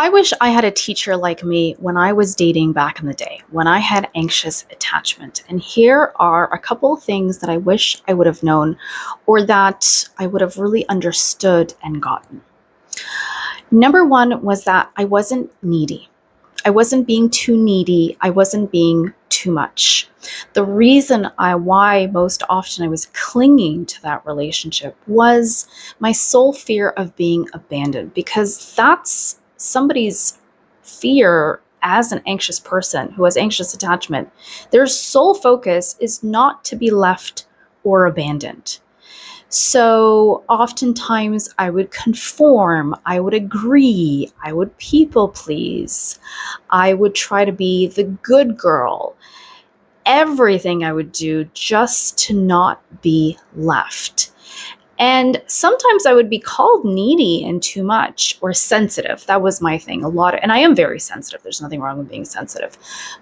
I wish I had a teacher like me when I was dating back in the day, when I had anxious attachment. And here are a couple of things that I wish I would have known or that I would have really understood and gotten. Number one was that I wasn't needy. I wasn't being too needy. I wasn't being too much. The reason why most often I was clinging to that relationship was my sole fear of being abandoned, because that's somebody's fear as an anxious person who has anxious attachment. Their sole focus is not to be left or abandoned. So oftentimes I would conform, I would agree, I would people please, I would try to be the good girl. Everything I would do just to not be left. And sometimes I would be called needy and too much or sensitive. That was my thing a lot. And I am very sensitive. There's nothing wrong with being sensitive.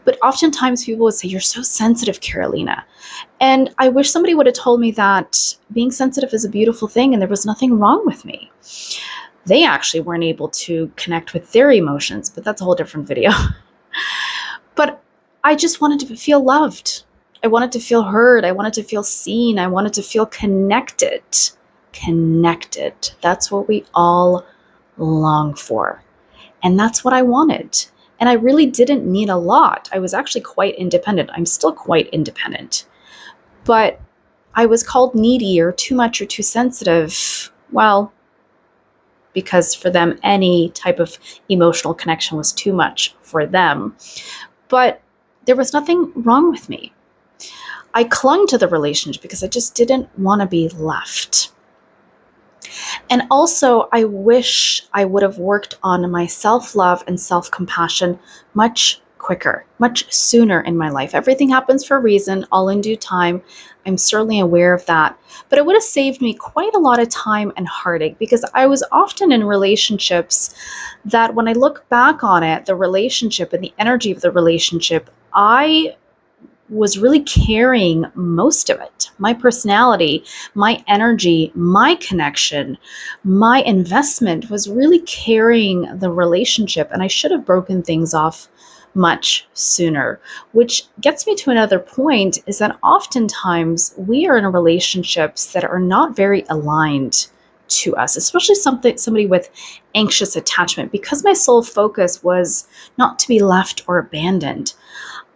But oftentimes people would say, "You're so sensitive, Carolina." And I wish somebody would have told me that being sensitive is a beautiful thing and there was nothing wrong with me. They actually weren't able to connect with their emotions, but that's a whole different video. But I just wanted to feel loved. I wanted to feel heard. I wanted to feel seen. I wanted to feel connected. Connected. That's what we all long for. And that's what I wanted. And I really didn't need a lot. I was actually quite independent. I'm still quite independent. But I was called needy or too much or too sensitive. Well, because for them, any type of emotional connection was too much for them. But there was nothing wrong with me. I clung to the relationship because I just didn't want to be left. And also, I wish I would have worked on my self-love and self-compassion much quicker, much sooner in my life. Everything happens for a reason, all in due time. I'm certainly aware of that. But it would have saved me quite a lot of time and heartache, because I was often in relationships that when I look back on it, the relationship and the energy of the relationship, I was really carrying most of it. My personality, my energy, my connection, my investment was really carrying the relationship, and I should have broken things off much sooner. Which gets me to another point, is that oftentimes we are in relationships that are not very aligned to us, especially somebody with anxious attachment. Because my sole focus was not to be left or abandoned,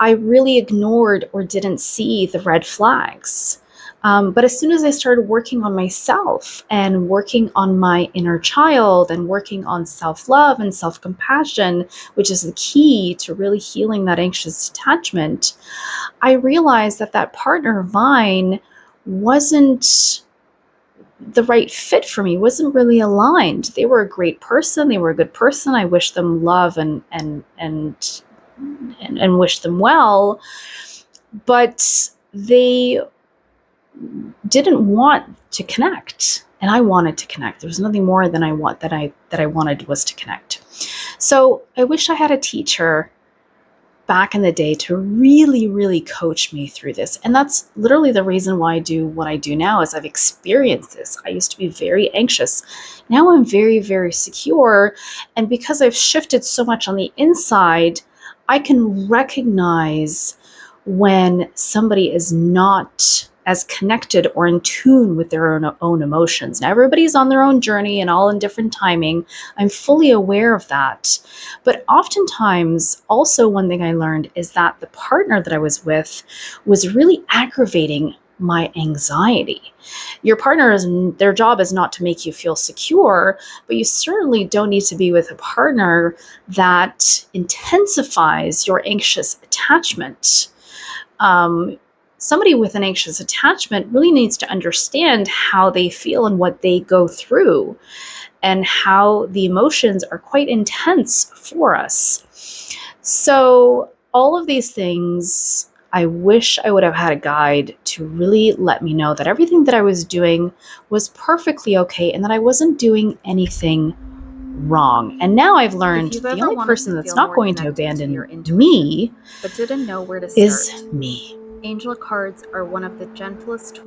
I really ignored or didn't see the red flags. But as soon as I started working on myself and working on my inner child and working on self-love and self-compassion, which is the key to really healing that anxious attachment, I realized that that partner of mine wasn't the right fit for me, wasn't really aligned. They were a great person. They were a good person. I wish them love and wish them well, but they didn't want to connect, and I wanted to connect. There was nothing more than I wanted was to connect. So I wish I had a teacher back in the day to really, really coach me through this. And that's literally the reason why I do what I do now, is I've experienced this. I used to be very anxious. Now I'm very, very secure. And because I've shifted so much on the inside, I can recognize when somebody is not as connected or in tune with their own emotions. Now, everybody's on their own journey and all in different timing. I'm fully aware of that. But oftentimes, also one thing I learned is that the partner that I was with was really aggravating my anxiety. Your partner, their job is not to make you feel secure, but you certainly don't need to be with a partner that intensifies your anxious attachment. Somebody with an anxious attachment really needs to understand how they feel and what they go through, and how the emotions are quite intense for us. So all of these things, I wish I would have had a guide to really let me know that everything that I was doing was perfectly okay and that I wasn't doing anything wrong. And now I've learned the only person that's not going to abandon me but didn't know where to is start, me. angel cards are one of the gentlest tools